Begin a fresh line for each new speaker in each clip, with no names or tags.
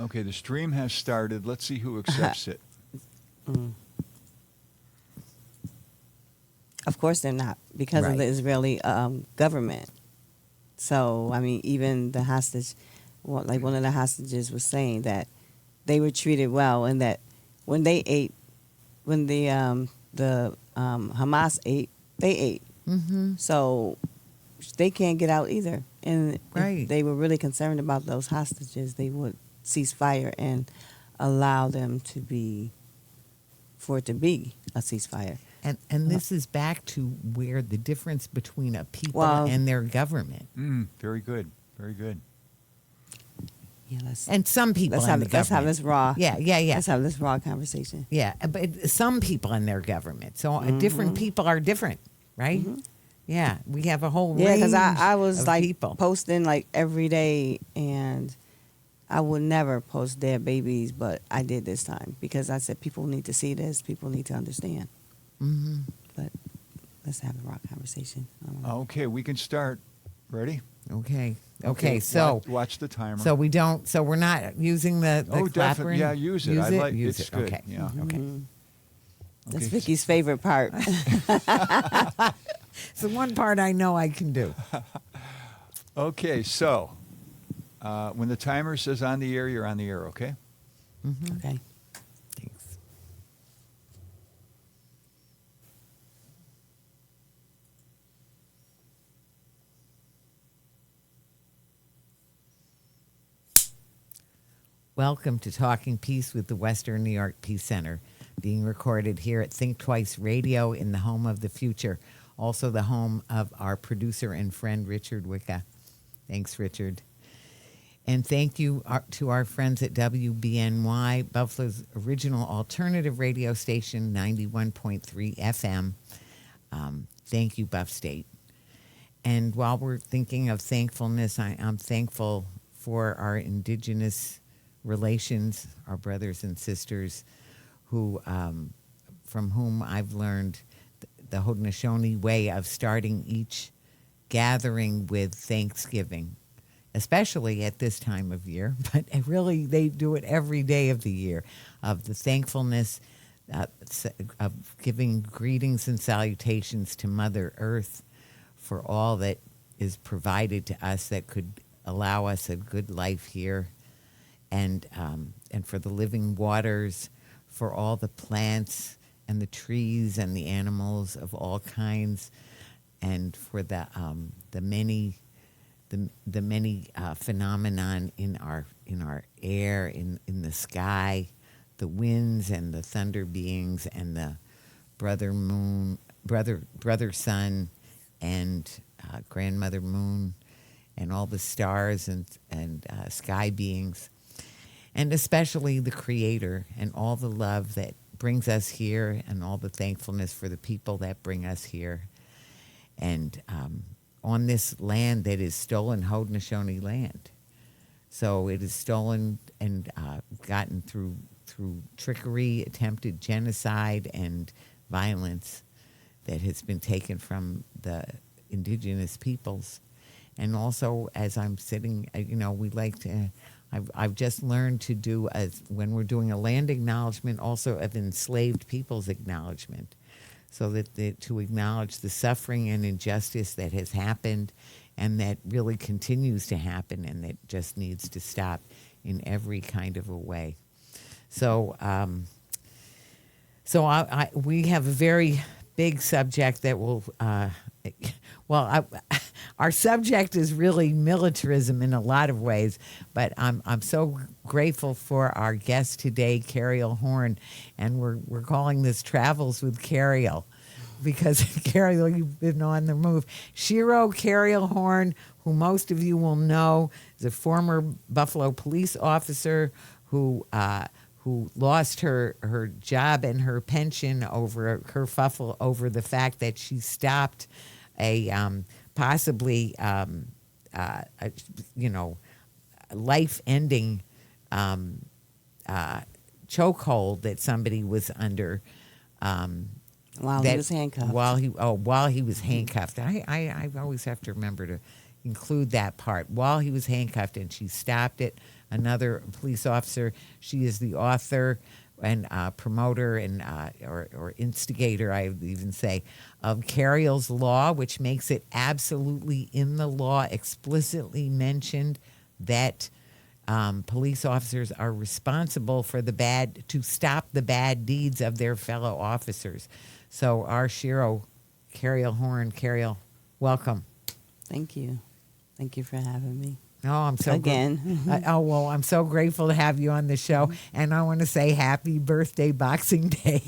Okay, the stream has started. Let's see who accepts it.
Of course they're not, because of the Israeli government. So, I mean, even the hostage, like one of the hostages was saying that they were treated well, and that when they ate, when the Hamas ate, they ate.
Mm-hmm.
So they can't get out either. And
Right.
if they were really concerned about those hostages, they would cease fire and allow them to be, for it to be a ceasefire.
And this is back to where the difference between a people
Well-
and their government.
Very good. Very good.
Yeah, let's
And some people
let's
in
have
the
let's have
government.
this raw.
Yeah.
Let's have this raw conversation.
Yeah, but some people in their government. So different people are different, right? Yeah, we have a whole
Yeah,
range
because I was
of
like
people.
posting like every day, and I would never post dead babies, but I did this time because I said people need to see this, people need to understand.
Mm-hmm.
But let's have a raw conversation.
Okay, we can start. Ready?
Okay. So
watch the timer.
so we don't. So we're not using the
definitely.
clapping?
Yeah, use it.
Use
it's
it.
good.
Okay.
Yeah.
Okay.
That's
Okay.
Vicky's favorite part.
It's the one part I know I can do.
Okay, so when the timer says on the air, you're on the air, okay?
Okay.
Thanks. Welcome to Talking Peace with the Western New York Peace Center, being recorded here at Think Twice Radio in the home of the future, also the home of our producer and friend, Richard Wicca. Thanks, Richard. And thank you to our friends at WBNY, Buffalo's original alternative radio station, 91.3 FM. Thank you, Buff State. And while we're thinking of thankfulness, I'm thankful for our indigenous relations, our brothers and sisters, who, from whom I've learned the Haudenosaunee way of starting each gathering with Thanksgiving, especially at this time of year, but really they do it every day of the year, of the thankfulness, of giving greetings and salutations to Mother Earth for all that is provided to us that could allow us a good life here, and for the living waters, for all the plants and the trees and the animals of all kinds, and for the many phenomenon in our air, in the sky, the winds and the thunder beings and the brother sun and grandmother moon and all the stars and sky beings, and especially the Creator and all the love that brings us here, and all the thankfulness for the people that bring us here. And on this land that is stolen Haudenosaunee land. So it is stolen and gotten through trickery, attempted genocide, and violence that has been taken from the indigenous peoples. And also, as I'm sitting, we like to, I've just learned to do, when we're doing a land acknowledgement, also of enslaved people's acknowledgement, so that to acknowledge the suffering and injustice that has happened and that really continues to happen and that just needs to stop in every kind of a way. So, we have a very big subject that will, our subject is really militarism in a lot of ways, but I'm so grateful for our guest today, Cariol Horne, and we're calling this Travels with Cariol, because Cariol, you've been on the move. Shero Cariol Horne, who most of you will know, is a former Buffalo police officer who lost her job and her pension over her kerfuffle over the fact that she stopped a possibly life-ending chokehold that somebody was under.
While he was handcuffed.
While he was handcuffed. I always have to remember to include that part. While he was handcuffed, and she stopped it another police officer. She is the author and promoter and or instigator, I would even say, of Cariol's Law, which makes it absolutely in the law explicitly mentioned that police officers are responsible for to stop the bad deeds of their fellow officers. So our shero, Cariol Horne, Cariol, welcome.
Thank you. Thank you for having me.
Oh, I'm so
again.
well, I'm so grateful to have you on the show, and I want to say happy birthday, Boxing Day.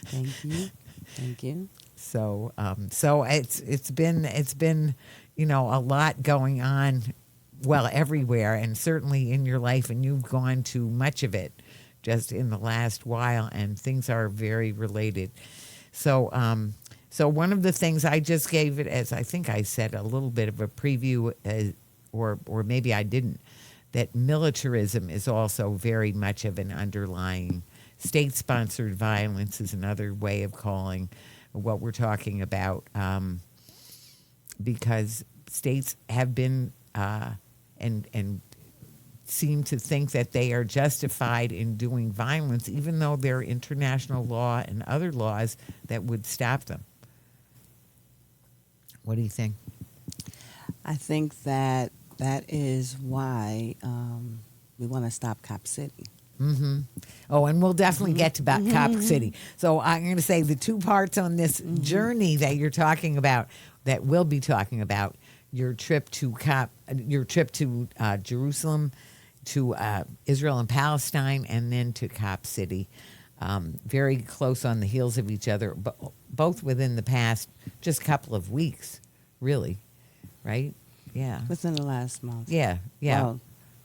Thank you. Thank you.
So, it's been a lot going on, well, everywhere, and certainly in your life, and you've gone to much of it just in the last while, and things are very related. So, so one of the things I just gave it, as I think I said, a little bit of a preview, or maybe I didn't, that militarism is also very much of an underlying state-sponsored violence is another way of calling what we're talking about, because states have been and seem to think that they are justified in doing violence, even though there are international law and other laws that would stop them. What do you think?
I think that is why we want to stop Cop City.
Mm-hmm. Oh, and we'll definitely get to about Cop City. So I'm going to say the two parts on this journey that you're talking about, that we'll be talking about, your trip to Jerusalem, to Israel and Palestine, and then to Cop City, very close on the heels of each other, but both within the past just couple of weeks, really, right? Yeah.
Within the last month.
Yeah.
Well,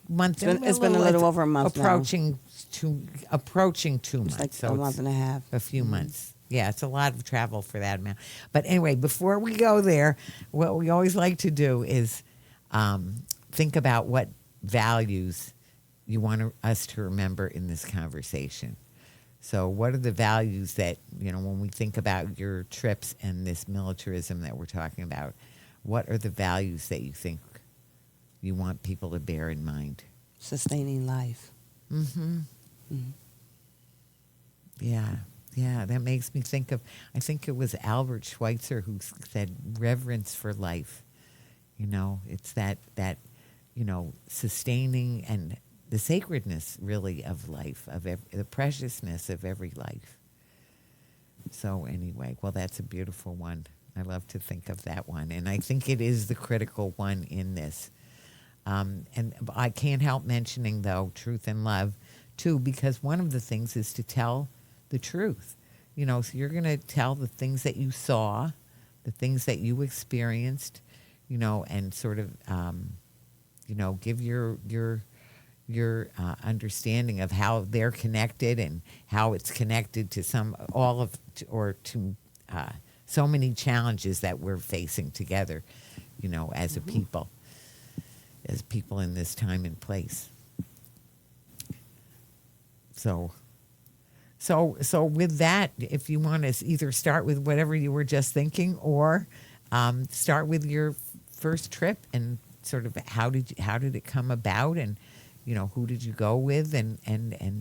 month.
It's been a little over a month
approaching
now.
2 months.
It's like
so
a month and a half.
A few months. Yeah, it's a lot of travel for that amount. But anyway, before we go there, what we always like to do is think about what values you want us to remember in this conversation. So what are the values that, when we think about your trips and this militarism that we're talking about, what are the values that you think you want people to bear in mind?
Sustaining life.
Mm-hmm. Mm-hmm. Yeah, that makes me think of, I think it was Albert Schweitzer who said reverence for life. It's that sustaining and the sacredness, really, of life, of the preciousness of every life. So anyway, well, that's a beautiful one. I love to think of that one, and I think it is the critical one in this. And I can't help mentioning, though, truth and love, too, because one of the things is to tell the truth. So you're going to tell the things that you saw, the things that you experienced, and sort of, give your understanding of how they're connected and how it's connected to so many challenges that we're facing together, as a people, in this time and place. So with that, if you want to either start with whatever you were just thinking, or start with your first trip and sort of how did it come about, and who did you go with, and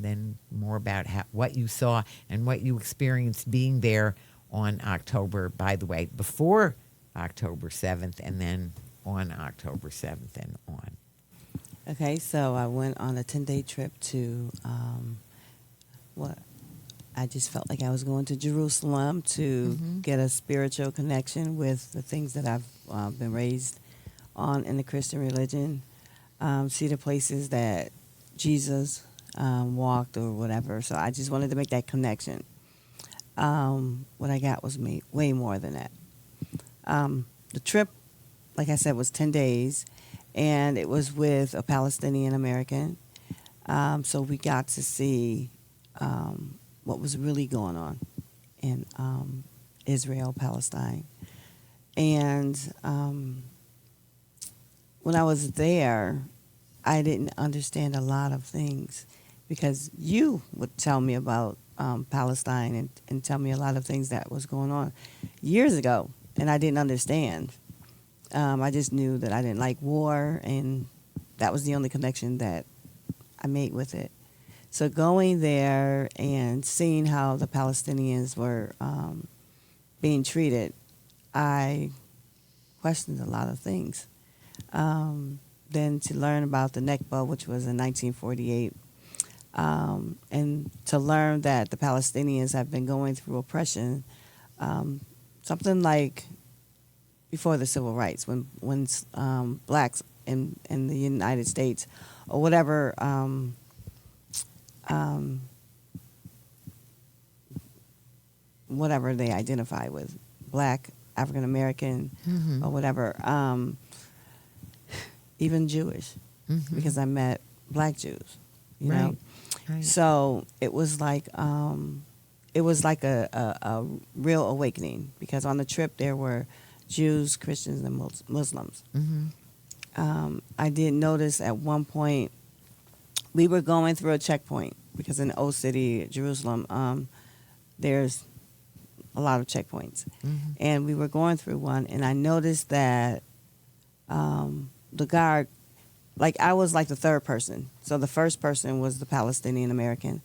then more about what you saw and what you experienced being there on October, by the way, before October 7th, and then on October 7th and on.
Okay, so I went on a 10-day trip to I just felt like I was going to Jerusalem to get a spiritual connection with the things that I've been raised on in the Christian religion, see the places that Jesus walked or whatever. So I just wanted to make that connection. What I got was way more than that. The trip, like I said, was 10 days, and it was with a Palestinian American. So we got to see what was really going on in Israel, Palestine. And when I was there, I didn't understand a lot of things, because you would tell me about Palestine and tell me a lot of things that was going on years ago, and I didn't understand. I just knew that I didn't like war, and that was the only connection that I mate with it. So going there and seeing how the Palestinians were being treated, I questioned a lot of things. Then to learn about the Nakba, which was in 1948, and to learn that the Palestinians have been going through oppression, something like before the civil rights, when blacks in the United States or whatever whatever they identify with, black, African American, or whatever, even Jewish, because I met black Jews, you know.
Right.
So it was like a real awakening, because on the trip there were Jews, Christians, and Muslims. I did notice at one point we were going through a checkpoint, because in Old City, Jerusalem, there's a lot of checkpoints, and we were going through one, and I noticed that the guard, like I was like the third person. So the first person was the Palestinian American,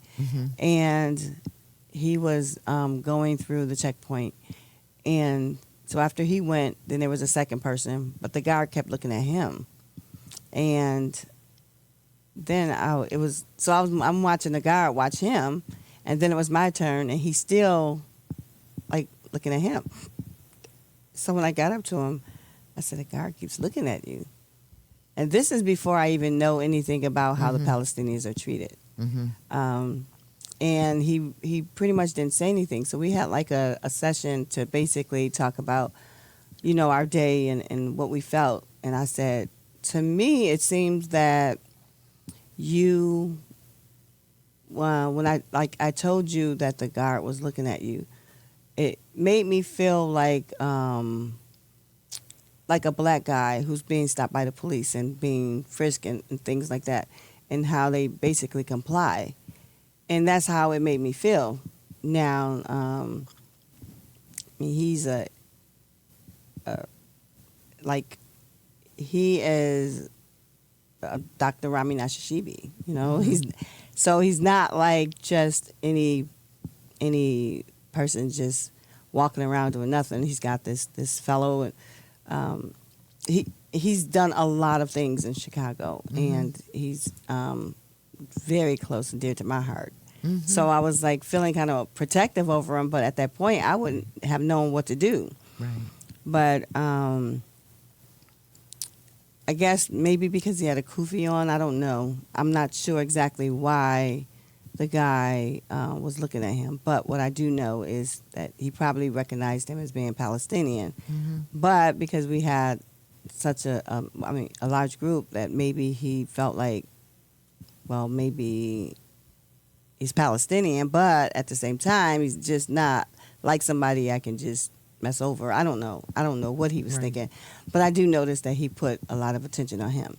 and he was going through the checkpoint, and so after he went, then there was a second person, but the guard kept looking at him, and then I'm watching the guard watch him, and then it was my turn, and he's still like looking at him. So when I got up to him, I said, the guard keeps looking at you. And this is before I even know anything about how the Palestinians are treated. And he pretty much didn't say anything. So we had like a session to basically talk about, you know, our day and what we felt. And I said, to me, it seems that when I told you that the guard was looking at you, it made me feel like a black guy who's being stopped by the police and being frisked and things like that, and how they basically comply. And that's how it made me feel. Now, I mean, he's he is Dr. Rami Nashashibi, you know. He's not like just any person just walking around doing nothing. He's got this fellow, and he's done a lot of things in Chicago, and he's very close and dear to my heart. So I was like feeling kind of protective over him, but at that point I wouldn't have known what to do.
Right.
But I guess maybe because he had a kufi on, I don't know. I'm not sure exactly why the guy was looking at him. But what I do know is that he probably recognized him as being Palestinian. But because we had such a large group, that maybe he felt like, well, maybe he's Palestinian, but at the same time, he's just not like somebody I can just mess over. I don't know what he was thinking. But I do notice that he put a lot of attention on him.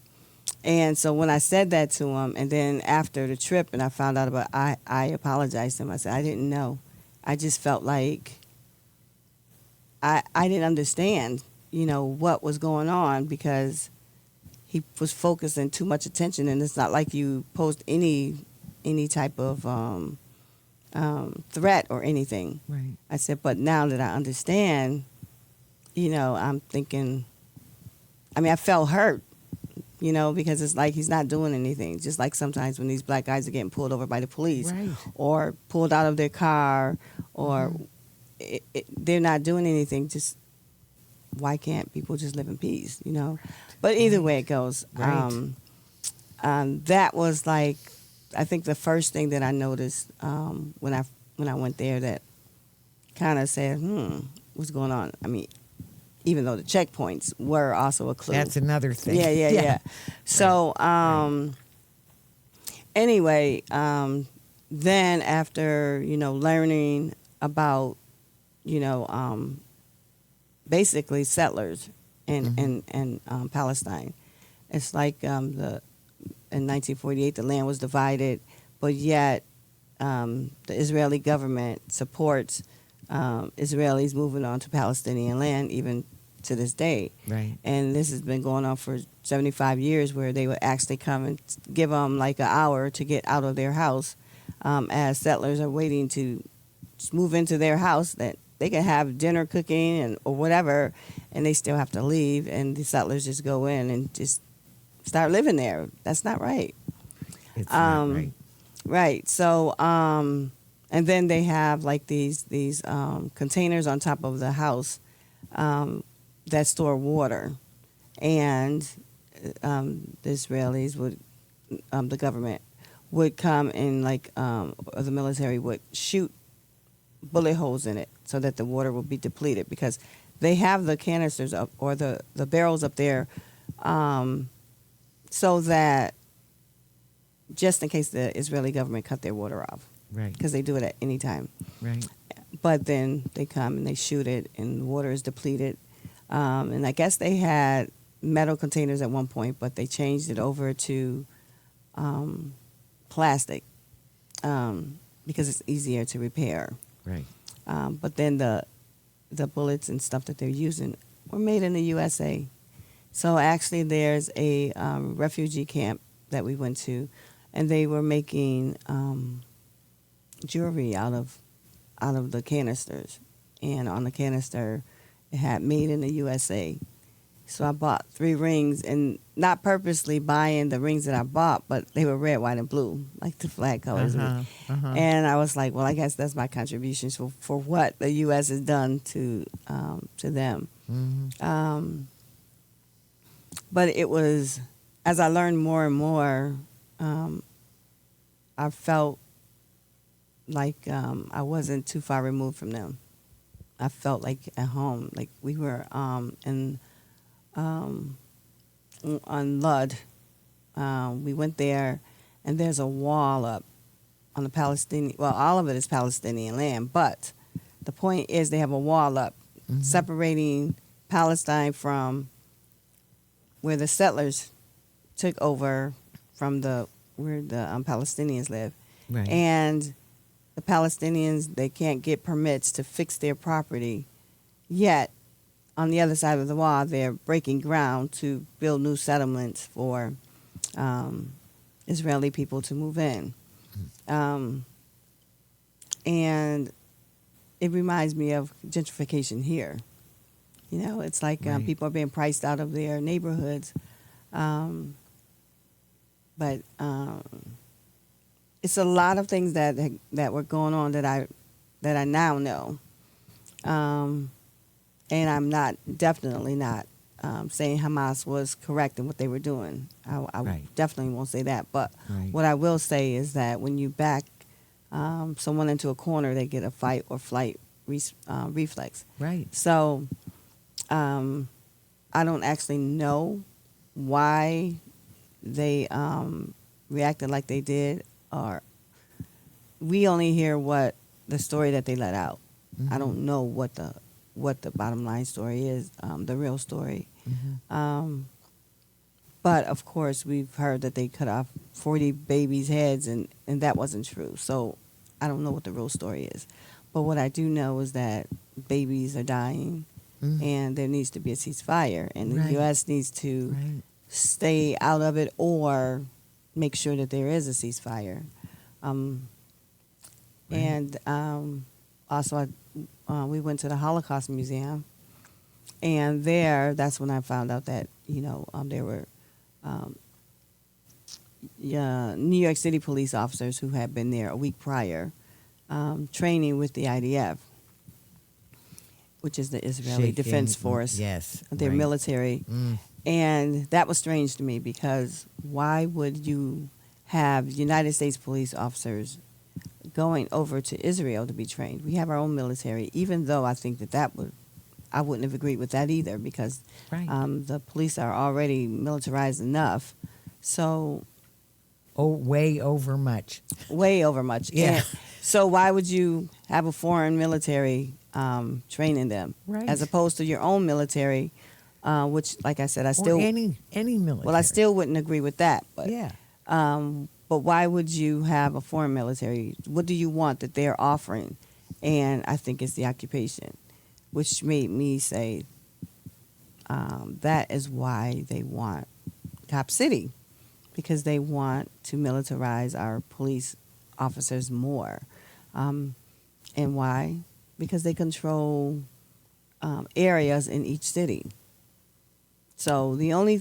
And so when I said that to him, and then after the trip and I found out about it, I apologized to him. I said, I didn't know. I just felt like I didn't understand, you know, what was going on, because he was focusing too much attention, and it's not like you posed any type of threat or anything.
Right.
I said, but now that I understand, you know, I'm thinking, I felt hurt, you know, because it's like he's not doing anything. Just like sometimes when these black guys are getting pulled over by the police, or pulled out of their car, or they're not doing anything. Just why can't people just live in peace, you know? But either way it goes, that was like, I think the first thing that I noticed when I went there that kind of said, what's going on? I mean, even though the checkpoints were also a clue.
That's another thing.
Yeah. So anyway, then after, you know, learning about, you know, basically settlers in Palestine, it's like in 1948, the land was divided, but yet the Israeli government supports Israelis moving on to Palestinian land, even to this day.
Right.
And this has been going on for 75 years, where they would actually come and give them like an hour to get out of their house, as settlers are waiting to move into their house, that they can have dinner cooking and or whatever, and they still have to leave, and the settlers just go in and just start living there. That's not right.
It's not right.
Right. So, and then they have like these containers on top of the house that store water, and the Israelis would, the government would come and or the military would shoot bullet holes in it so that the water would be depleted, because they have the canisters up, or the barrels up there, so that just in case the Israeli government cut their water off,
Right.
because they do it at any time.
Right.
But then they come and they shoot it, and the water is depleted. And I guess they had metal containers at one point, but they changed it over to plastic, because it's easier to repair.
Right.
But then the bullets and stuff that they're using were made in the USA. So actually, there's a refugee camp that we went to, and they were making jewelry out of the canisters, and on the canister it had "Made in the USA." So I bought 3 rings, and not purposely buying the rings that I bought, but they were red, white, and blue, like the flag colors. And I was like, well, I guess that's my contribution for what the U.S. has done to them.
Mm-hmm.
But it was, as I learned more and more, I felt like I wasn't too far removed from them. I felt like at home, like we were on Lud. We went there, and there's a wall up on the Palestinian. Well, all of it is Palestinian land, but the point is they have a wall up separating Palestine from where the settlers took over from where the Palestinians live.
Right.
And the Palestinians, they can't get permits to fix their property, yet on the other side of the wall, they're breaking ground to build new settlements for Israeli people to move in. And it reminds me of gentrification here. You know, it's like
Right.
people are being priced out of their neighborhoods. But it's a lot of things that were going on that I now know. And I'm definitely not saying Hamas was correct in what they were doing. I
Right.
definitely won't say that. But
Right.
what I will say is that when you back someone into a corner, they get a fight or flight reflex.
Right.
So I don't actually know why they reacted like they did, or we only hear what the story that they let out. I don't know what the bottom line story is, the real story. But of course, we've heard that they cut off 40 babies' heads, and that wasn't true. So I don't know what the real story is. But what I do know is that babies are dying, and there needs to be a ceasefire, and the
Right.
U.S. needs to
Right.
stay out of it or make sure that there is a ceasefire. And also, we went to the Holocaust Museum, and that's when I found out that there were New York City police officers who had been there a week prior, training with the IDF, which is the Israeli
Shaking.
Defense Force.
Yes.
Their
right.
military. And that was strange to me, because why would you have United States police officers going over to Israel to be trained? We have our own military, even though I think I wouldn't have agreed with that either, because
Right.
the police are already militarized enough. So
Oh, way over much.
way over much.
Yeah.
And so why would you have a foreign military training them,
Right.
as opposed to your own military, which, like I said, I
Or
still
any military.
well, I still wouldn't agree with that. But
Yeah.
but why would you have a foreign military? What do you want that they're offering? And I think it's the occupation, which made me say that is why they want Cop City, because they want to militarize our police officers more. And why? Because they control areas in each city. So the only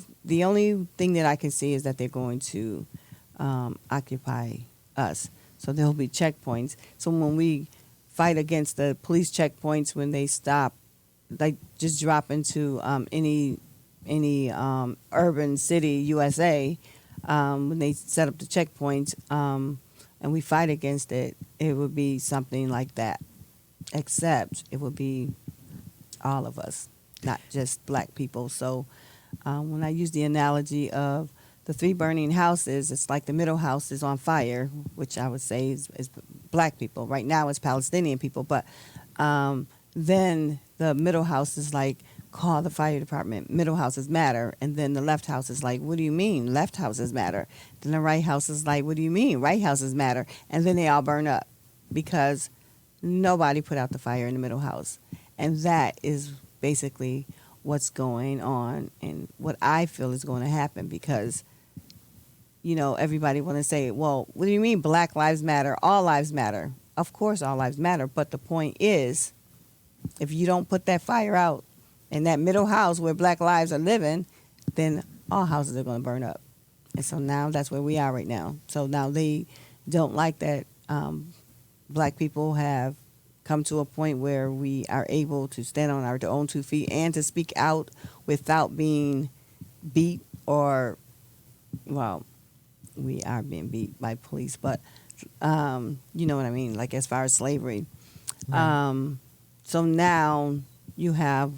thing that I can see is that they're going to occupy us. So there'll be checkpoints. So when we fight against the police checkpoints, when they stop, like just drop into any urban city, USA, when they set up the checkpoints and we fight against it, it would be something like that. Except it would be all of us, not just black people. So when I use the analogy of the 3 burning houses, it's like the middle house is on fire, which I would say is black people. Right now it's Palestinian people, but then the middle house is like, call the fire department. Middle houses matter. And then the left house is like, what do you mean? Left houses matter. Then the right house is like, what do you mean? Right houses matter. And then they all burn up because nobody put out the fire in the middle house. And that is basically what's going on and what I feel is going to happen because, you know, everybody want to say, well, what do you mean Black lives matter? All lives matter. Of course, all lives matter. But the point is, if you don't put that fire out in that middle house where black lives are living, then all houses are going to burn up. And so now that's where we are right now. So now they don't like that black people have come to a point where we are able to stand on our own 2 feet and to speak out without being beat or, well, we are being beat by police, but you know what I mean, like as far as slavery. Right. So now we have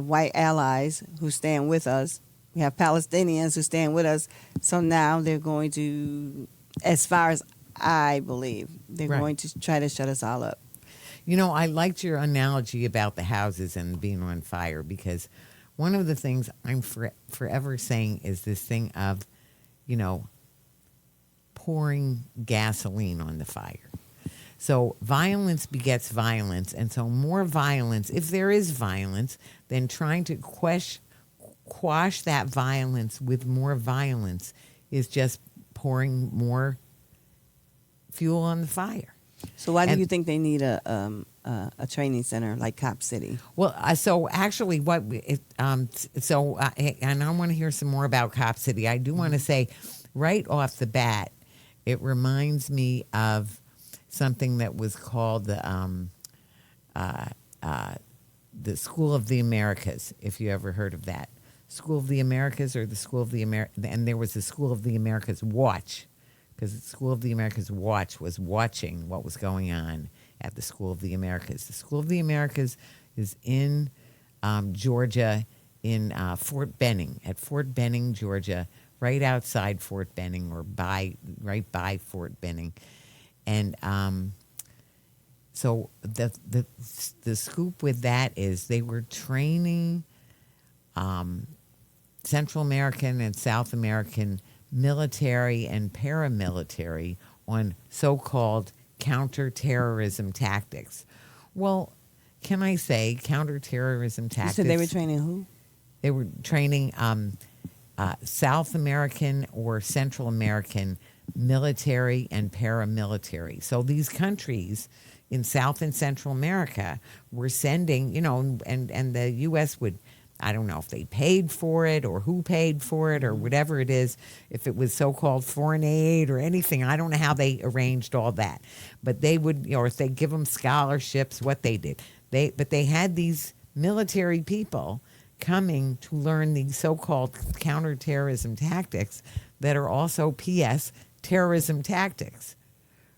white allies who stand with us. We have Palestinians who stand with us. So now they're going to, as far as I believe, they're
Right.
going to try to shut us all up.
You know, I liked your analogy about the houses and being on fire because one of the things I'm forever saying is this thing of, you know, pouring gasoline on the fire. So violence begets violence, and so more violence, if there is violence, then trying to quash that violence with more violence is just pouring more fuel on the fire.
So why do you think they need a training center like Cop City?
Well, so actually, and I want to hear some more about Cop City. I do want to say, right off the bat, it reminds me of something that was called the School of the Americas. If you ever heard of that, School of the Americas or the School of the and there was the School of the Americas Watch. Because the School of the Americas Watch was watching what was going on at the School of the Americas. The School of the Americas is in Georgia, in Fort Benning, at Fort Benning, Georgia, right outside Fort Benning or right by Fort Benning. And so the scoop with that is they were training Central American and South American military and paramilitary on so-called counterterrorism tactics. Well, can I say counterterrorism tactics?
You said they were training who?
They were training South American or Central American military and paramilitary. So these countries in South and Central America were sending, you know, and the U.S. would, I don't know if they paid for it or who paid for it or whatever it is, if it was so-called foreign aid or anything. I don't know how they arranged all that. But they would, you know, if they give them scholarships, what they did. But they had these military people coming to learn these so-called counterterrorism tactics that are also P.S. terrorism tactics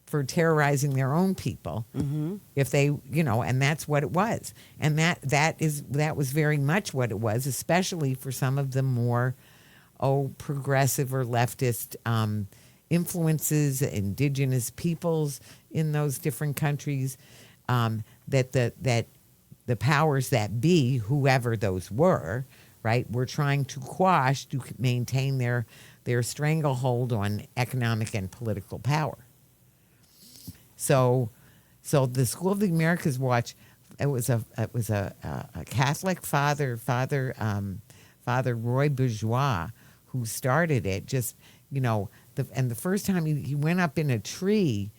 for terrorizing their own people. Mm-hmm. If they, you know, and that's what it was. And that was very much what it was, especially for some of the more, progressive or leftist influences, indigenous peoples in those different countries, that the powers that be, whoever those were, right, were trying to quash to maintain their stranglehold on economic and political power. So the School of the Americas Watch a Catholic father, Father Roy Bourgeois, who started it. Just, the first time he went up in a tree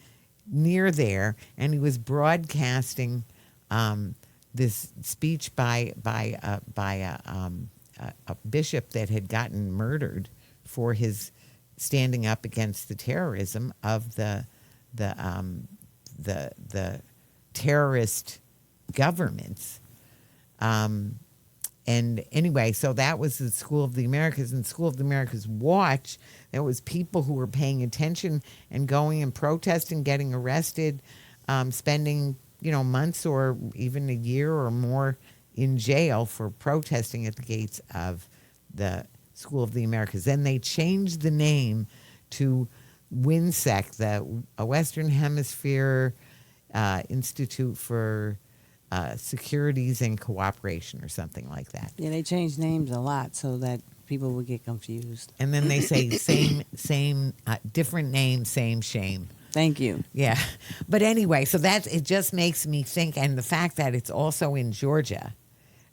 near there, and he was broadcasting this speech by a bishop that had gotten murdered for his standing up against the terrorism of the terrorist governments. And anyway, so that was the School of the Americas. And School of the Americas Watch, there was people who were paying attention and going and protesting, getting arrested, spending, months or even a year or more in jail for protesting at the gates of the School of the Americas. Then they changed the name to WHINSEC, the Western Hemisphere Institute for Securities and Cooperation, or something like that.
Yeah, they changed names a lot so that people would get confused.
And then they say same, different name, same shame.
Thank you.
Yeah. But anyway, so it just makes me think, and the fact that it's also in Georgia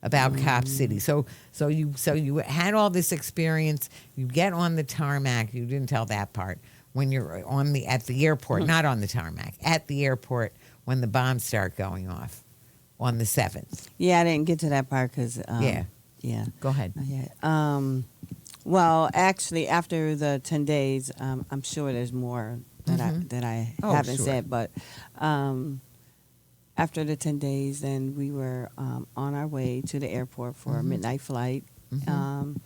about Cop City. So you had all this experience, you get on the tarmac, you didn't tell that part, when you're at the airport, not on the tarmac, at the airport when the bombs start going off on the 7th.
Yeah, I didn't get to that part because
Yeah. Go ahead.
Yeah. Well, actually, after the 10 days, I'm sure there's more that I haven't
sure.
said. But after the 10 days, then we were on our way to the airport for a midnight flight. And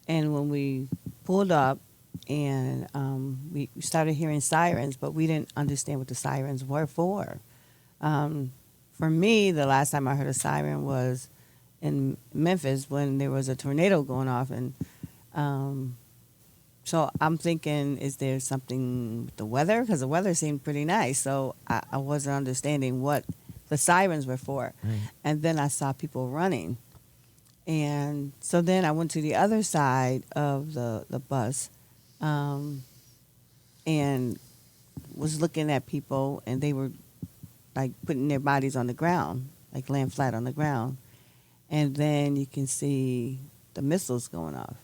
when we pulled up, and we started hearing sirens, but we didn't understand what the sirens were for. For me, the last time I heard a siren was in Memphis when there was a tornado going off, and so I'm thinking, is there something with the weather? Because the weather seemed pretty nice, so I wasn't understanding what the sirens were for.
Right.
And then I saw people running, and so then I went to the other side of the bus, and was looking at people, and they were like putting their bodies on the ground, like laying flat on the ground. And then you can see the missiles going off.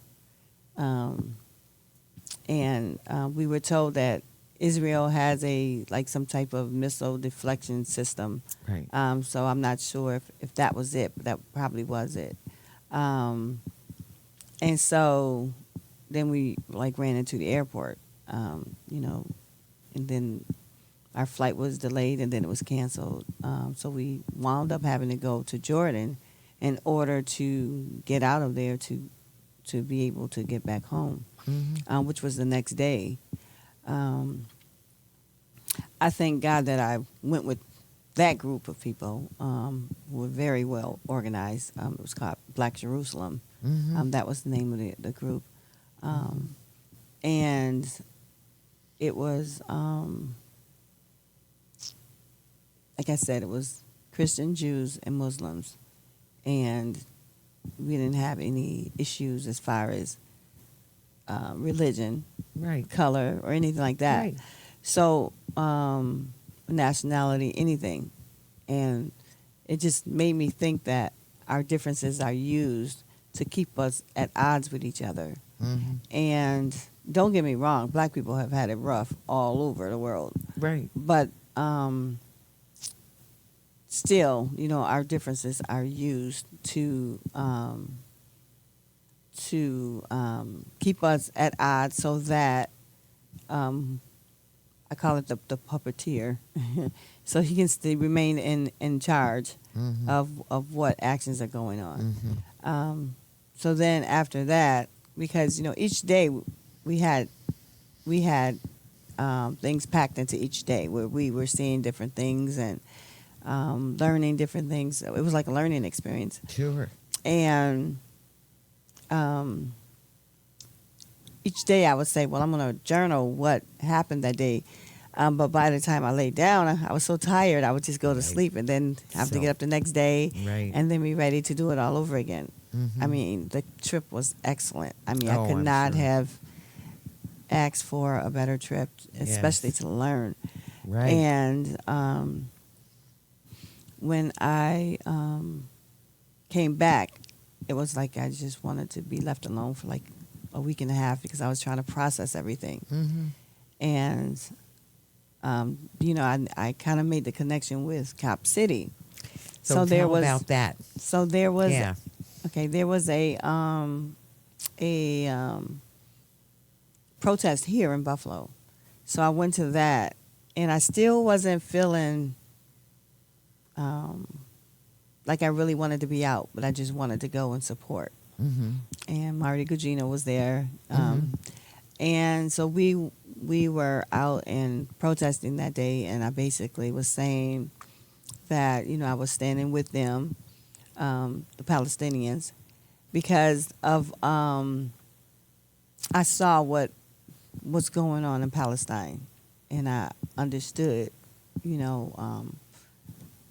And we were told that Israel has some type of missile deflection system.
Right.
So I'm not sure if that was it, but that probably was it. And so then we ran into the airport, and then our flight was delayed, and then it was canceled. So we wound up having to go to Jordan in order to get out of there to be able to get back home, which was the next day. I thank God that I went with that group of people who were very well organized. It was called Black Jerusalem. That was the name of the group. And it was... like I said, it was Christian, Jews, and Muslims. And we didn't have any issues as far as religion,
Right.
color, or anything like that.
Right.
So, nationality, anything. And it just made me think that our differences are used to keep us at odds with each other. And don't get me wrong, black people have had it rough all over the world.
Right.
But still, our differences are used to keep us at odds, so that I call it the puppeteer, so he can remain in charge of what actions are going on. So then after that, because each day we had things packed into each day where we were seeing different things and learning different things. It was like a learning experience.
Sure.
And each day I would say, well, I'm going to journal what happened that day. But by the time I laid down, I was so tired, I would just go to sleep and then have to get up the next day and then be ready to do it all over again. I mean, the trip was excellent. I mean, I could not have asked for a better trip, especially to learn.
Right.
And when I came back, it was like I just wanted to be left alone for like a week and a half because I was trying to process everything.
Mm-hmm.
And, I kind of made the connection with Cap City.
So tell about that.
So there was,
Yeah.
okay, there was a protest here in Buffalo. So I went to that, and I still wasn't feeling like I really wanted to be out, but I just wanted to go and support.
Mm-hmm.
And Marty Gugino was there. And so we were out and protesting that day, and I basically was saying that, I was standing with them, the Palestinians, because of I saw what was going on in Palestine, and I understood,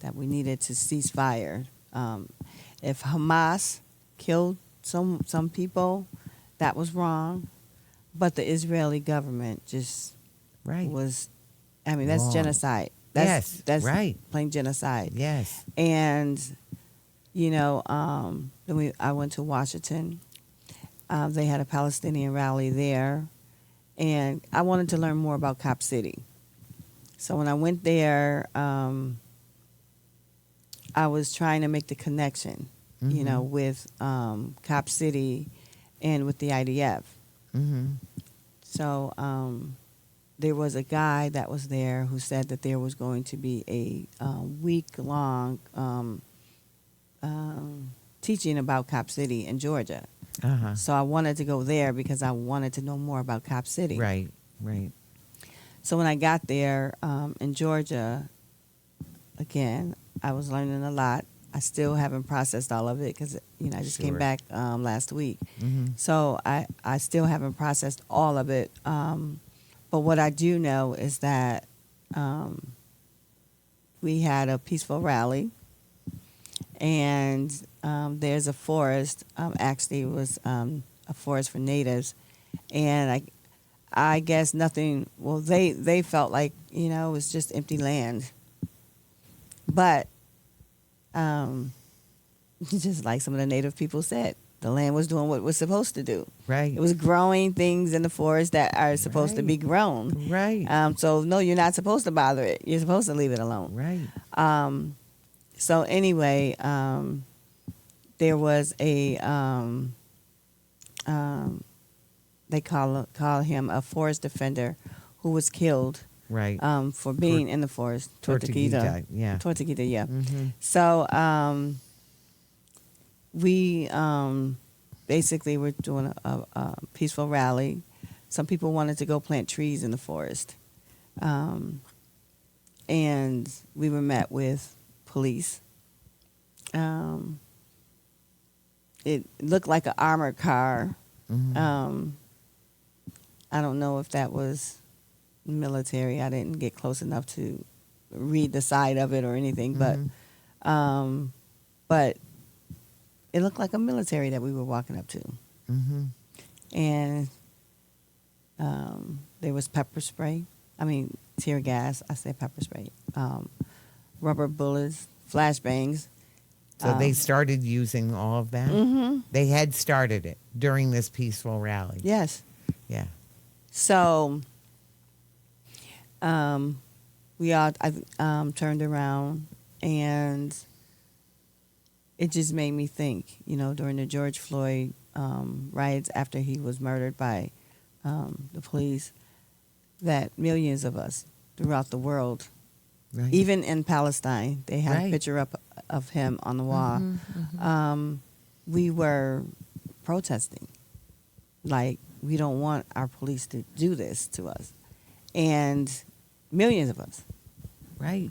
that we needed to cease fire. If Hamas killed some people, that was wrong, but the Israeli government just was, that's
Wrong.
genocide.
Yes,
That's
right.
plain genocide.
Yes.
And, then I went to Washington. They had a Palestinian rally there, and I wanted to learn more about Cop City. So when I went there, I was trying to make the connection, with Cop City and with the IDF.
Mm-hmm.
So there was a guy that was there who said that there was going to be a week-long teaching about Cop City in Georgia.
Uh-huh.
So I wanted to go there because I wanted to know more about Cop City.
Right.
So when I got there in Georgia, again, I was learning a lot. I still haven't processed all of it because, I just came
Sure.
back last week.
Mm-hmm.
So I still haven't processed all of it. But what I do know is that we had a peaceful rally, and there's a forest. Actually, it was a forest for natives, and I guess nothing. Well, they felt like it was just empty land, but just like some of the native people said, the land was doing what it was supposed to do.
Right.
It was growing things in the forest that are supposed to be grown.
Right.
So no, you're not supposed to bother it. You're supposed to leave it alone.
Right.
So anyway, there was a they call him a forest defender who was killed
Right.
for being in the forest.
Tortuguita. Yeah.
Tortuguita, yeah.
Mm-hmm.
So we basically were doing a peaceful rally. Some people wanted to go plant trees in the forest. And we were met with police. It looked like an armored car.
Mm-hmm.
I don't know if that was military. I didn't get close enough to read the side of it or anything,
Mm-hmm.
but it looked like a military that we were walking up to.
Mm-hmm.
And there was pepper spray. Tear gas. I say pepper spray. Rubber bullets, flashbangs.
So they started using all of that?
Mm-hmm.
They had started it during this peaceful rally.
Yes.
Yeah.
So we all turned around, and it just made me think, during the George Floyd riots after he was murdered by the police, that millions of us throughout the world,
Right.
even in Palestine, they had a
Right.
picture up of him on the wall.
Mm-hmm. Mm-hmm.
We were protesting, like, we don't want our police to do this to us. And millions of us.
Right.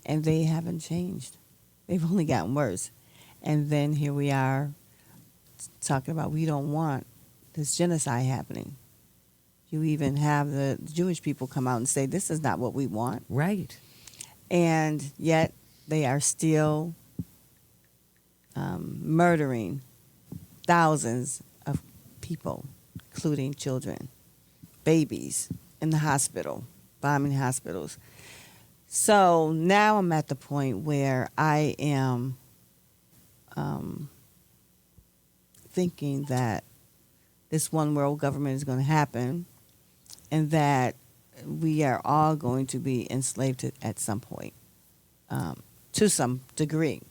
And they haven't changed. They've only gotten worse. And then here we are talking about we don't want this genocide happening. You even have the Jewish people come out and say, this is not what we want.
Right.
And yet they are still murdering thousands of people, including children, babies, in the hospital, bombing hospitals. So now I'm at the point where I am thinking that this one world government is going to happen, and that we are all going to be enslaved at some point, to some degree.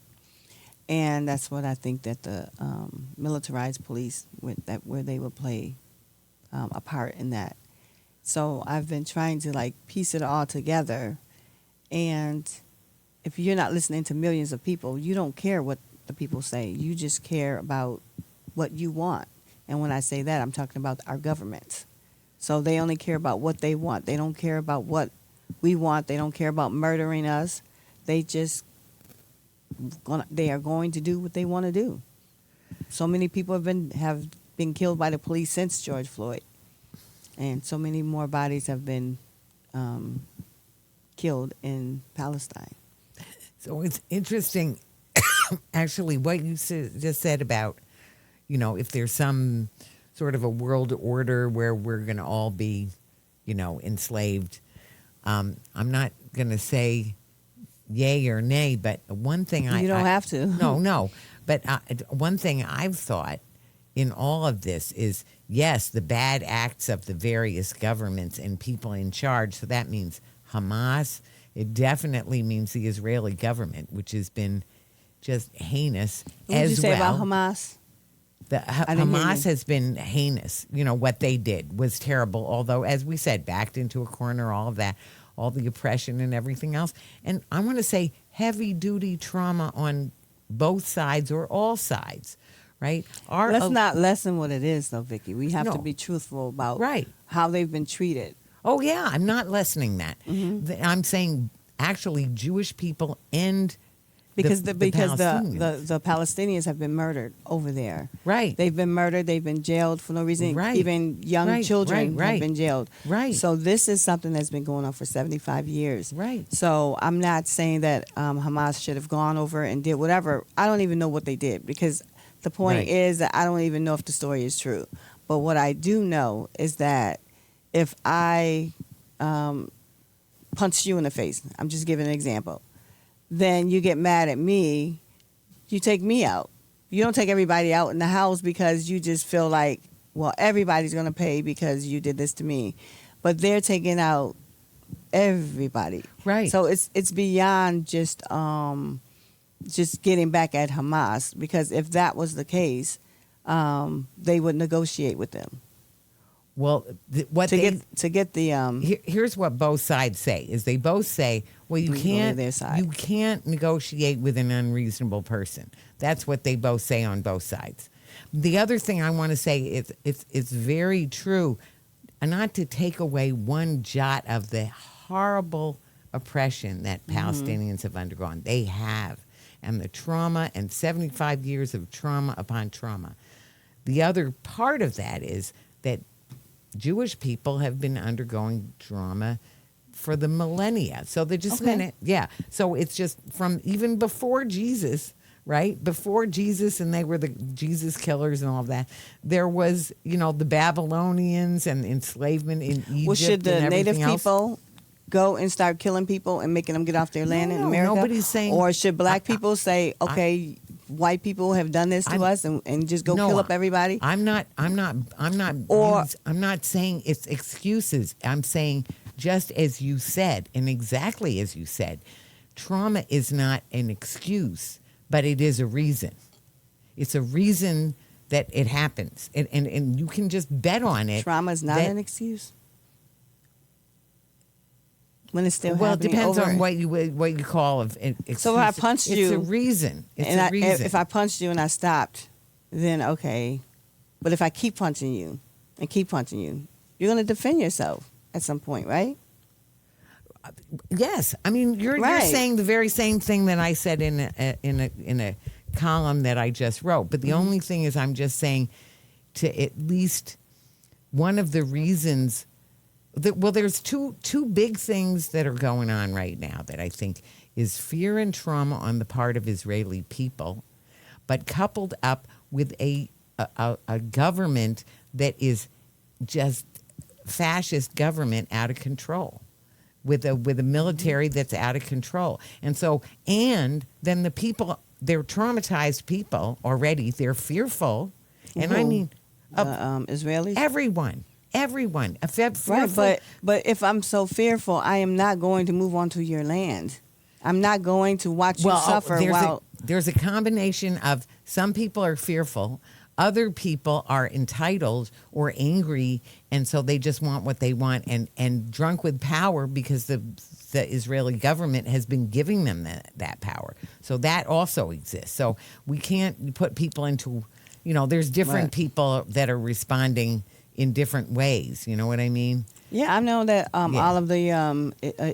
And that's what I think that the militarized police, where they will play a part in that. So I've been trying to like piece it all together. And if you're not listening to millions of people, you don't care what the people say. You just care about what you want. And when I say that, I'm talking about our governments. So they only care about what they want. They don't care about what we want. They don't care about murdering us. They are going to do what they want to do. So many people have been killed by the police since George Floyd, and so many more bodies have been killed in Palestine.
So it's interesting, actually, what you just said about, if there's some sort of a world order where we're going to all be, enslaved. I'm not going to say yay or nay, but one thing
You don't have to.
No. But one thing I've thought in all of this is, yes, the bad acts of the various governments and people in charge. So that means Hamas. It definitely means the Israeli government, which has been just heinous
What did you say about Hamas?
Hamas has been heinous. What they did was terrible, although, as we said, backed into a corner, all of that, all the oppression and everything else. And I want to say heavy-duty trauma on both sides or all sides, right?
Let's not lessen what it is, though, Vicki. We have to be truthful about how they've been treated.
Oh, yeah, I'm not lessening that.
Mm-hmm.
I'm saying actually Jewish people and
because
the
the
Palestinians.
Palestinians have been murdered over there.
Right.
They've been murdered. They've been jailed for no reason.
Right.
Even young children have been jailed.
Right.
So this is something that's been going on for 75 years.
Right.
So I'm not saying that Hamas should have gone over and did whatever. I don't even know what they did, because the point is that I don't even know if the story is true. But what I do know is that if I punched you in the face, I'm just giving an example, then you get mad at me, you take me out. You don't take everybody out in the house because you just feel like, well, everybody's going to pay because you did this to me. But they're taking out everybody.
Right.
So it's beyond just getting back at Hamas, because if that was the case, they would negotiate with them.
Well, here's what both sides say: is they both say, well, you can't negotiate with an unreasonable person. That's what they both say on both sides. The other thing I want to say is it's very true, not to take away one jot of the horrible oppression that Palestinians have undergone. They have, and the trauma, and 75 years of trauma upon trauma. The other part of that is that Jewish people have been undergoing trauma for the millennia. So they're just So it's just from even before Jesus, right? Before Jesus, and they were the Jesus killers and all of that. There was, the Babylonians and enslavement in Egypt.
Well, should the native people go and start killing people and making them get off their land in America?
Nobody's saying.
Or should black people say, okay, white people have done this to us, and just go kill up everybody?
I'm not saying it's excuses. I'm saying, just as you said, and exactly as you said, trauma is not an excuse, but it is a reason. It's a reason that it happens, and you can just bet on it.
Trauma is not an excuse when it's still happening.
It depends on what you call an excuse.
So if I punched you,
it's a reason.
If I punched you and I stopped, then okay. But if I keep punching you and keep punching you, you're going to defend yourself at some point, right?
Yes, I mean you're saying the very same thing that I said in a column that I just wrote. But the only thing is, I'm just saying, to at least one of the reasons. There's two big things that are going on right now that I think is fear and trauma on the part of Israeli people, but coupled up with a government that is just fascist government out of control. with a military that's out of control. And so, and then the people, they're traumatized people already. They're fearful. And I
Who?
mean,
The Israelis?
everyone.
Right, but if I'm so fearful, I am not going to move onto your land. I'm not going to watch you suffer while...
There's a combination of some people are fearful, other people are entitled or angry, and so they just want what they want and drunk with power because the Israeli government has been giving them that power. So that also exists. So we can't put people into, there's different people that are responding in different ways. You know what I mean?
Yeah, I know that all of the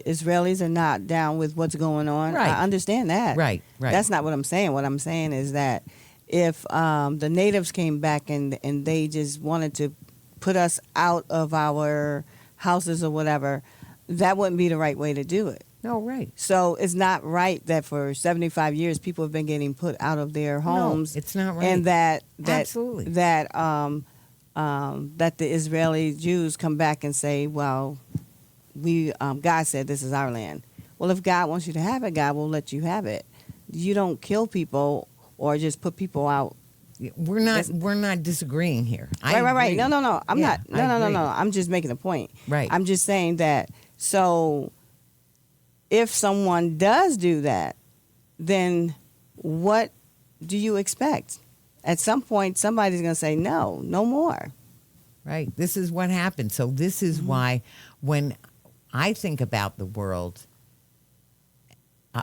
Israelis are not down with what's going on.
Right.
I understand that.
Right.
That's not what I'm saying. What I'm saying is that if the natives came back and they just wanted to put us out of our houses or whatever, that wouldn't be the right way to do it.
No, right.
So it's not right that for 75 years people have been getting put out of their homes.
No, it's not right.
And that
Absolutely.
that the Israeli Jews come back and say, well, God said this is our land. Well, if God wants you to have it, God will let you have it. You don't kill people or just put people out.
We're not disagreeing here.
Right. No. I'm
Yeah,
not.
I agree.
No. I'm just making a point.
Right.
I'm just saying that. So if someone does do that, then what do you expect? At some point, somebody's going to say, no more.
Right. This is what happened. So this is why when I think about the world,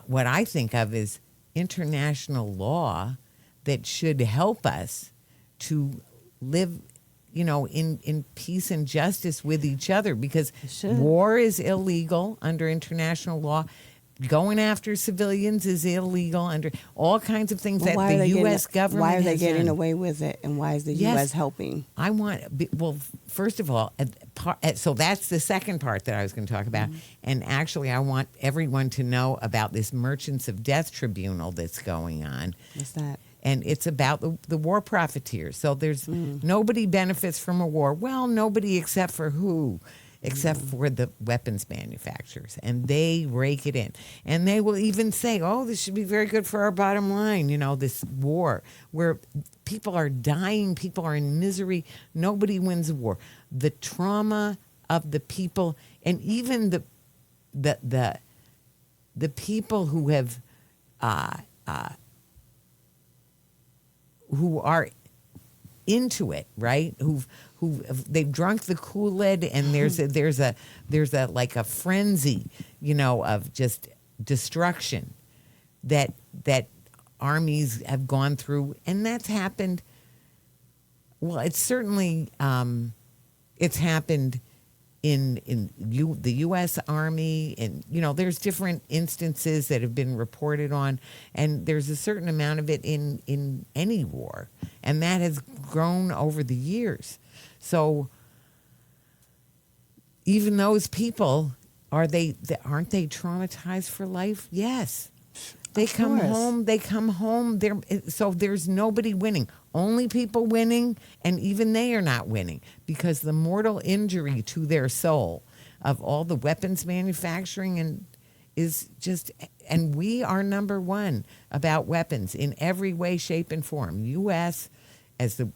what I think of is international law that should help us to live, in peace and justice with each other, because war is illegal under international law. Going after civilians is illegal under all kinds of things that the U.S. government has done.
Why are they getting away with it, and why is the U.S. helping?
First of all, so that's the second part that I was going to talk about. And actually, I want everyone to know about this Merchants of Death Tribunal that's going on.
What's that?
And it's about the war profiteers. So there's nobody benefits from a war. Well, nobody except for who? Except for the weapons manufacturers. And they rake it in. And they will even say, this should be very good for our bottom line, this war where people are dying, people are in misery. Nobody wins a war. The trauma of the people, and even the people who have who are into it, right? They've drunk the Kool-Aid, and there's a like a frenzy, of just destruction that armies have gone through, and that's happened. Well, it's certainly it's happened in the U.S. Army, and there's different instances that have been reported on, and there's a certain amount of it in any war, and that has grown over the years. So even those people, aren't they traumatized for life? Yes. They come home. So there's nobody winning. Only people winning, and even they are not winning, because the mortal injury to their soul of all the weapons manufacturing is just, and we are number one about weapons in every way, shape, and form. U.S.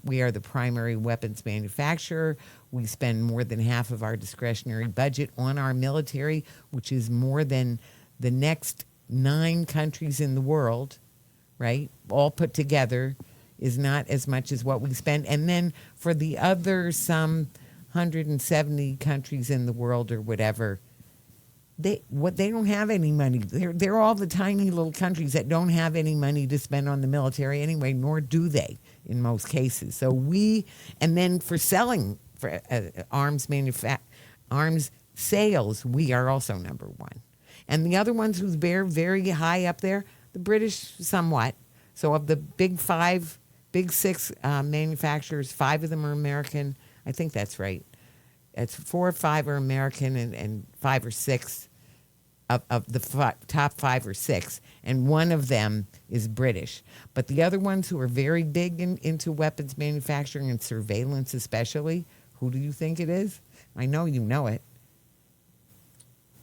We are the primary weapons manufacturer. We spend more than half of our discretionary budget on our military, which is more than the next 9 countries in the world, right? All put together is not as much as what we spend. And then for the other some 170 countries in the world or whatever, they don't have any money. They're all the tiny little countries that don't have any money to spend on the military anyway, nor do they in most cases. So and then for selling for arms sales, we are also number one. And the other ones who's very high up there, the British somewhat. So of the big 6 manufacturers, 5 of them are American. I think that's right. It's 4 or 5 are American, and 5 or 6 of the top 5 or 6, and one of them is British. But the other ones who are very big into weapons manufacturing and surveillance especially, who do you think it is? I know you know it.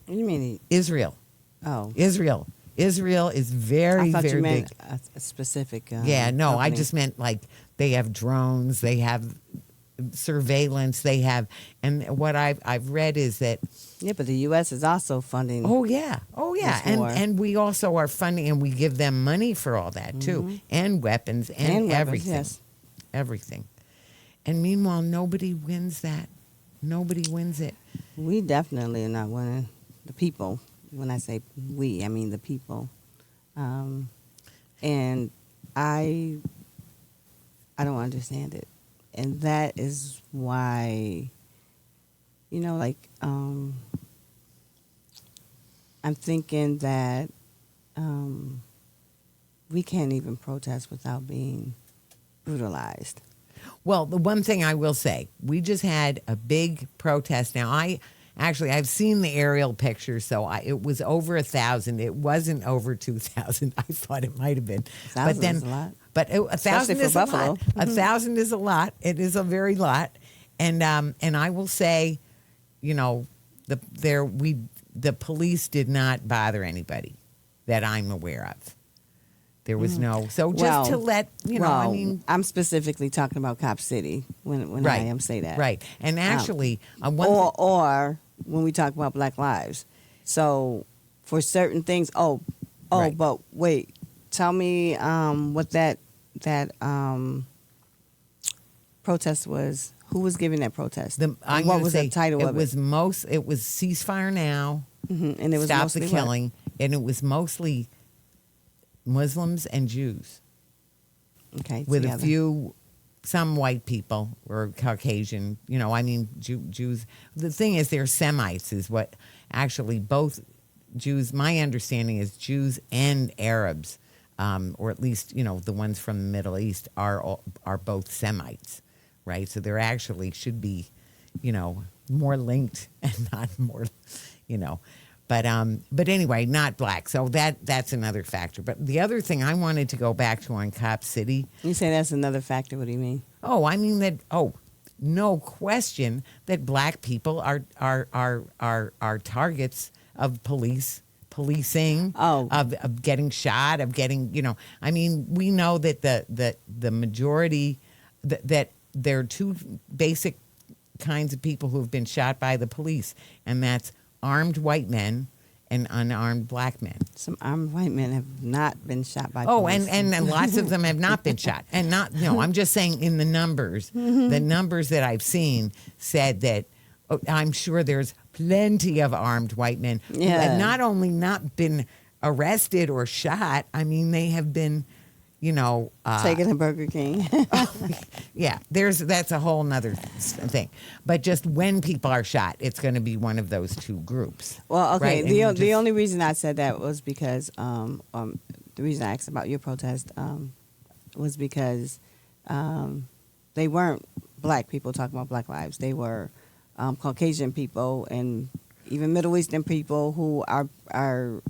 What do you mean?
Israel.
Oh,
Israel is very,
I thought
very
you meant
big.
a specific.
Yeah, no, I
company.
just meant like they have drones, they have surveillance, they have, and what I've read is that.
Yeah, but the U.S. is also funding.
Oh yeah,
This
and
war.
and we also are funding, and we give them money for all that too, and weapons and
weapons,
everything,
yes.
everything. And meanwhile, nobody wins that. Nobody wins it.
We definitely are not winning. The people. When I say we, I mean the people. And I don't understand it, and that is why. I'm thinking that we can't even protest without being brutalized.
Well, the one thing I will say, we just had a big protest. Now, I've seen the aerial pictures, so it was over 1,000. It wasn't over 2,000. I thought it might have been.
1,000 is a lot.
But 1,000
for
is a
Buffalo.
lot. 1,000 is a lot. It is a very lot. And I will say, the police did not bother anybody that I'm aware of. There was no. So just to let
I'm specifically talking about Cop City when
right,
I am say that.
Right. And actually,
or when we talk about Black Lives. So for certain things,
Right.
but wait, tell me what that protest was. Who was giving that protest? What was the title of it?
It was Ceasefire Now.
Mm-hmm. And it was
Stop
mostly
the killing, and it was mostly Muslims and Jews,
okay,
with
together.
some white people or Caucasian. Jews. The thing is, they're Semites. Is what actually both Jews. My understanding is Jews and Arabs, or at least the ones from the Middle East are both Semites, right? So there actually should be, more linked and not more. But anyway, not black. So that's another factor. But the other thing I wanted to go back to on Cop City.
You say that's another factor. What do you mean?
Oh, I mean that. Oh, no question that black people are targets of policing.
Oh.
Of getting shot. Of getting. I mean, we know that the majority that there are two basic kinds of people who have been shot by the police, and that's armed white men and unarmed black men.
Some armed white men have not been shot by
Oh,
police.
and lots of them have not been shot. And I'm just saying in the numbers, the numbers that I've seen said that I'm sure there's plenty of armed white men who have not only not been arrested or shot, I mean, they have been,
taking a Burger King.
yeah, that's a whole nother thing. But just when people are shot, it's going to be one of those two groups.
Well, okay.
Right?
The only reason I said that was because the reason I asked about your protest was because they weren't black people talking about Black Lives. They were Caucasian people and even Middle Eastern people who are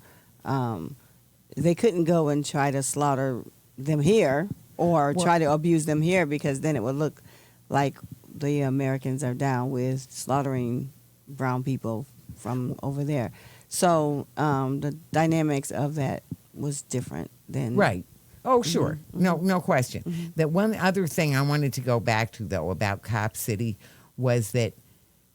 they couldn't go and try to slaughter them here or try to abuse them here, because then it would look like the Americans are down with slaughtering brown people from over there. So the dynamics of that was different than
Right. Oh, sure. No question. That one other thing I wanted to go back to, though, about Cop City was that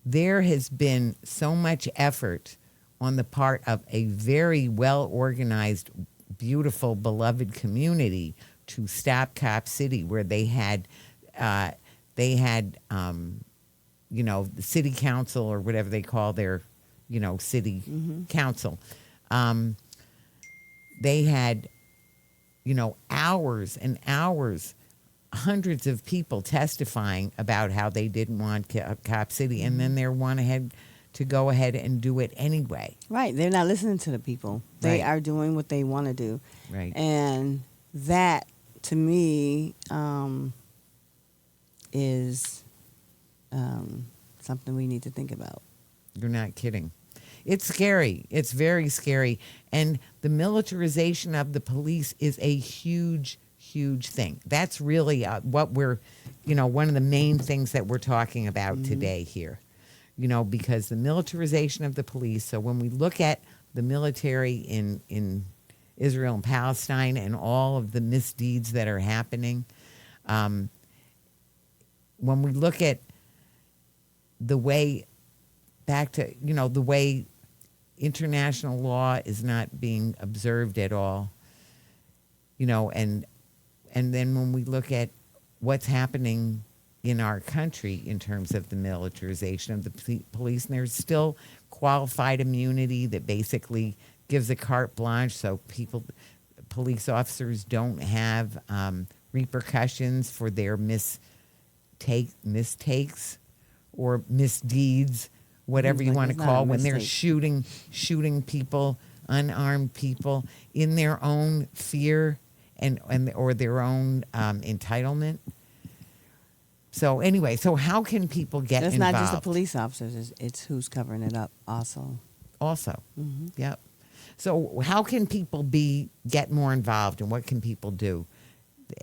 there has been so much effort on the part of a very well-organized, beautiful, beloved community to stop Cop City, where they had the city council or whatever they call their, city council. They had, hours and hours, hundreds of people testifying about how they didn't want Cop City, and then they wanted to go ahead and do it anyway.
Right. They're not listening to the people. They
Right.
are doing what they want to do.
Right.
And that, to me, is something we need to think about.
You're not kidding. It's scary. It's very scary. And the militarization of the police is a huge, huge thing. That's really what we're, one of the main things that we're talking about today here. because the militarization of the police. So when we look at the military in Israel and Palestine and all of the misdeeds that are happening, when we look at the way back to, the way international law is not being observed at all, and then when we look at what's happening in our country in terms of the militarization of the police, and there's still qualified immunity that basically gives a carte blanche, so police officers don't have repercussions for their mistakes or misdeeds, whatever you want to call, when they're shooting people, unarmed people, in their own fear and or their own entitlement. So anyway, so how can people get involved?
It's not just the police officers; it's who's covering it up also.
Yep. So how can people get more involved, and what can people do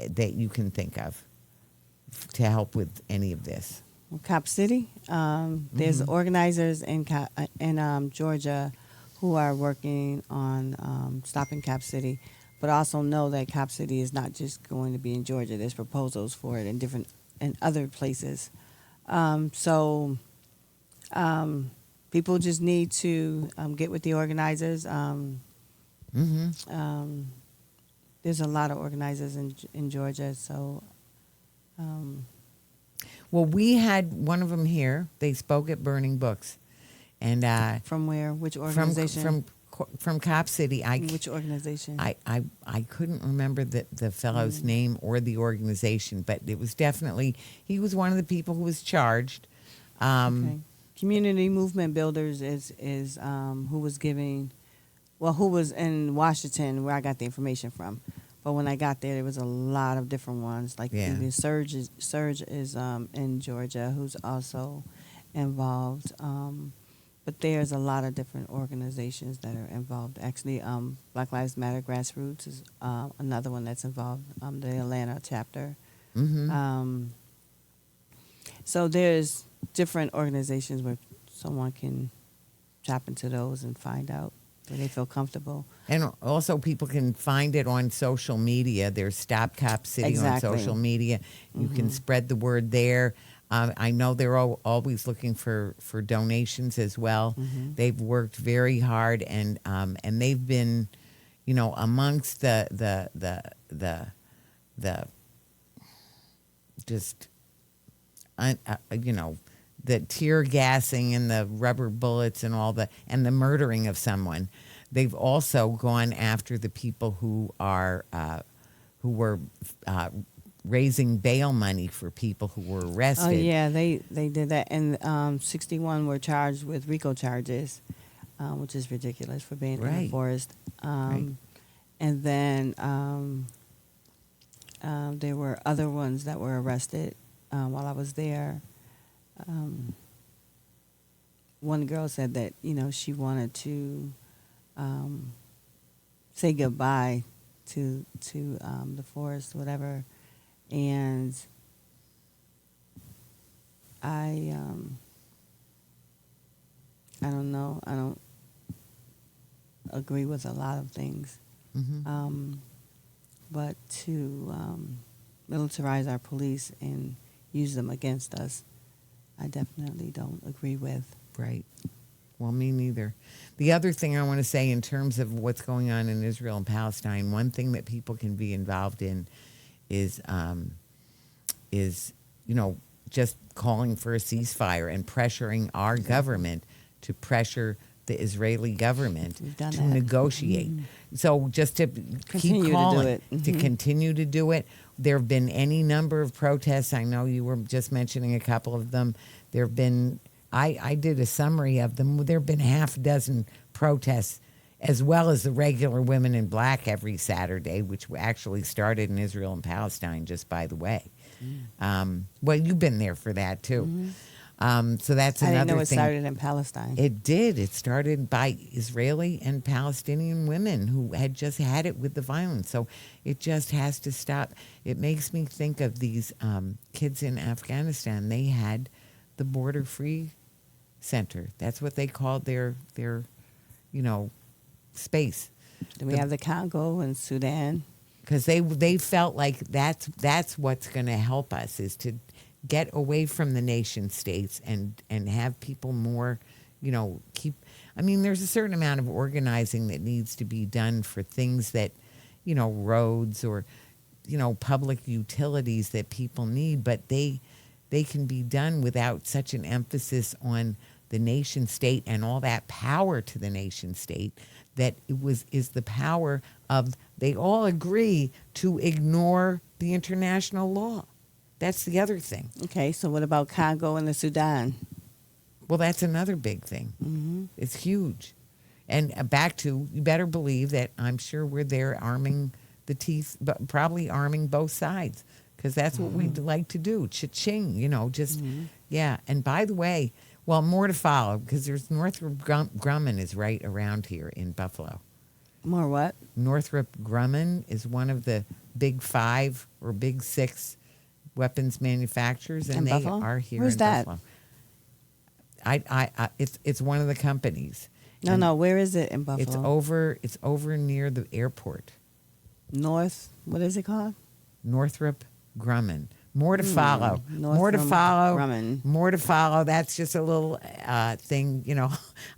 that you can think of to help with any of this?
Cop City. There's organizers in Georgia who are working on stopping Cop City, but also know that Cop City is not just going to be in Georgia. There's proposals for it in other places. People just need to get with the organizers. There's a lot of organizers in Georgia, so.
Well, we had one of them here. They spoke at Burning Books, and
from where? Which organization?
From Cop City.
Which organization?
I couldn't remember the fellow's name or the organization, but it was definitely, he was one of the people who was charged.
Okay. Community Movement Builders is who was who was in Washington, where I got the information from. But when I got there was a lot of different ones. Like even Surge is in Georgia, who's also involved. But there's a lot of different organizations that are involved. Actually, Black Lives Matter Grassroots is another one that's involved, the Atlanta chapter. So there's different organizations where someone can tap into those and find out where they feel comfortable.
And also people can find it on social media. There's Stop Cop City on social media. You can spread the word there. I know they're always looking for donations as well. They've worked very hard, and they've been, amongst the just, the tear gassing and the rubber bullets and all and the murdering of someone. They've also gone after the people who were raising bail money for people who were arrested.
Oh yeah, they did that, and 61 were charged with RICO charges, which is ridiculous for being in the forest. And then there were other ones that were arrested while I was there. One girl said that she wanted to say goodbye to the forest, whatever. And I don't know. I don't agree with a lot of things. But to militarize our police and use them against us, I definitely don't agree with.
Right. Well, me neither. The other thing I want to say in terms of what's going on in Israel and Palestine, one thing that people can be involved in is just calling for a ceasefire and pressuring our government to pressure the Israeli government to negotiate. So just to keep calling, to continue to do it. There have been any number of protests. I know you were just mentioning a couple of them. There have been, I did a summary of them. There have been half a dozen protests, as well as the regular Women in Black every Saturday, which actually started in Israel and Palestine, just by the way. Well, you've been there for that, too. So that's another thing.
I didn't know it started in Palestine.
It did. It started by Israeli and Palestinian women who had just had it with the violence. So it just has to stop. It makes me think of these kids in Afghanistan. They had the border free center. That's what they called their space.
Then we have the Congo and Sudan.
Because they felt like that's what's going to help us, is to get away from the nation states and have people more, keep. I mean, there's a certain amount of organizing that needs to be done for things that, roads or, public utilities that people need, but they can be done without such an emphasis on the nation state and all that power to the nation state, that is the power of, they all agree to ignore the international law. That's the other thing.
Okay, so what about Congo and the Sudan?
Well, that's another big thing.
Mm-hmm.
It's huge. And back to, you better believe that I'm sure we're there arming the teeth, but probably arming both sides, because that's what we'd like to do. Cha-ching, yeah. And by the way, well, more to follow, because there's Northrop Grumman is right around here in Buffalo.
More what?
Northrop Grumman is one of the big 5 or big 6 weapons manufacturers, and
In
they
Buffalo?
are here
Where's
in
that?
Buffalo. It's one of the companies.
No, where is it in Buffalo?
It's over near the airport.
What is it called?
Northrop Grumman. More to follow.
Northrop
More to follow.
Grumman.
More to follow. That's just a little thing, a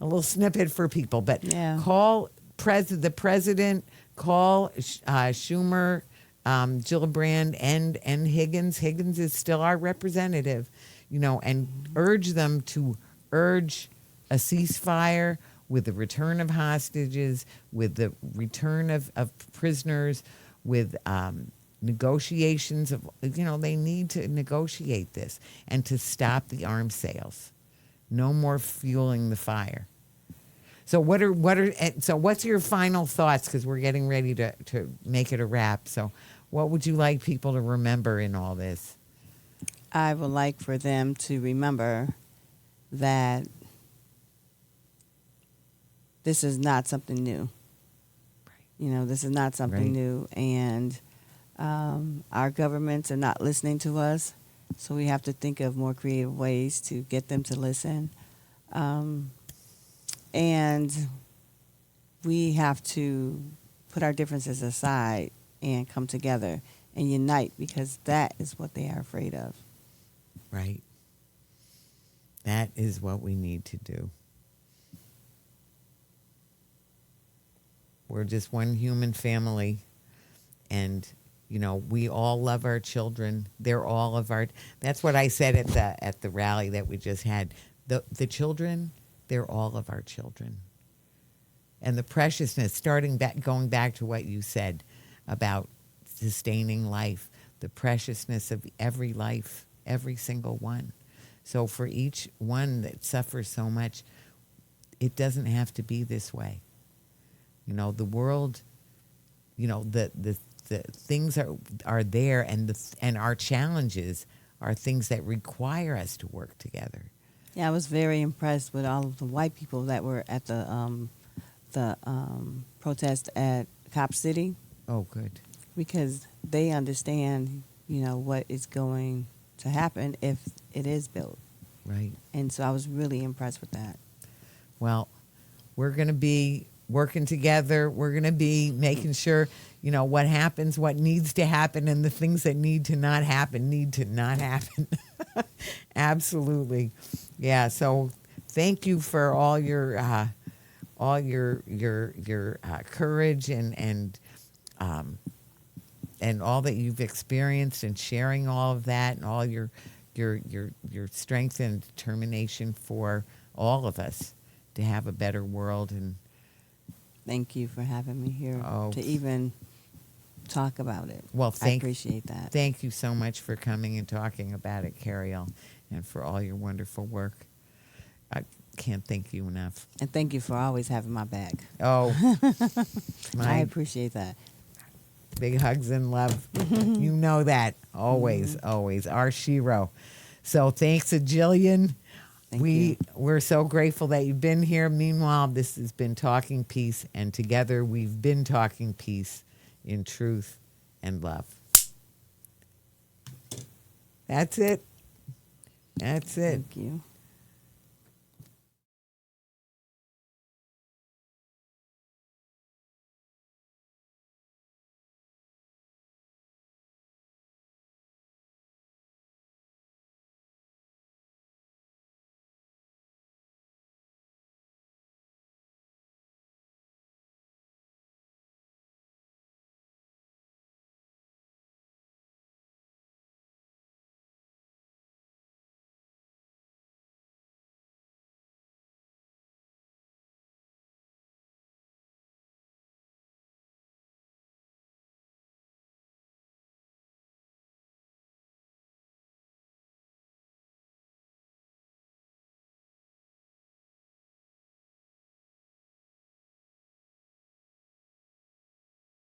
little snippet for people. But
Yeah.
call the president, call Schumer, Gillibrand, and Higgins. Higgins is still our representative, and urge them to urge a ceasefire with the return of hostages, with the return of prisoners, with negotiations of, they need to negotiate this and to stop the arms sales. No more fueling the fire. So what's your final thoughts? Because we're getting ready to make it a wrap. So what would you like people to remember in all this?
I would like for them to remember that this is not something new. This is not something new, and our governments are not listening to us, so we have to think of more creative ways to get them to listen. And we have to put our differences aside and come together and unite, because that is what they are afraid of.
Right. That is what we need to do. We're just one human family, and we all love our children. They're all of our. That's what I said at the rally that we just had. The children, they're all of our children. And the preciousness, going back to what you said about sustaining life, the preciousness of every life, every single one. So for each one that suffers so much, it doesn't have to be this way. The world, the things are there, and our challenges are things that require us to work together.
Yeah, I was very impressed with all of the white people that were at the protest at Cop City.
Oh, good.
Because they understand, what is going to happen if it is built.
Right.
And so I was really impressed with that.
Well, we're going to be working together. We're going to be making sure, what happens, what needs to happen, and the things that need to not happen. Absolutely. Yeah. So thank you for all your courage and all that you've experienced, and sharing all of that, and all your strength and determination for all of us to have a better world. And
thank you for having me here
Oh.
to even talk about it.
Well,
I appreciate that.
Thank you so much for coming and talking about it, Cariol, and for all your wonderful work. I can't thank you enough.
And thank you for always having my back.
Oh,
I appreciate that.
big hugs and love. You know that. Always, always. Our shero. So thanks a jillion.
Thank you.
We're so grateful that you've been here. Meanwhile, this has been Talking Peace, and together we've been talking peace in truth and love. That's it. That's it.
Thank you.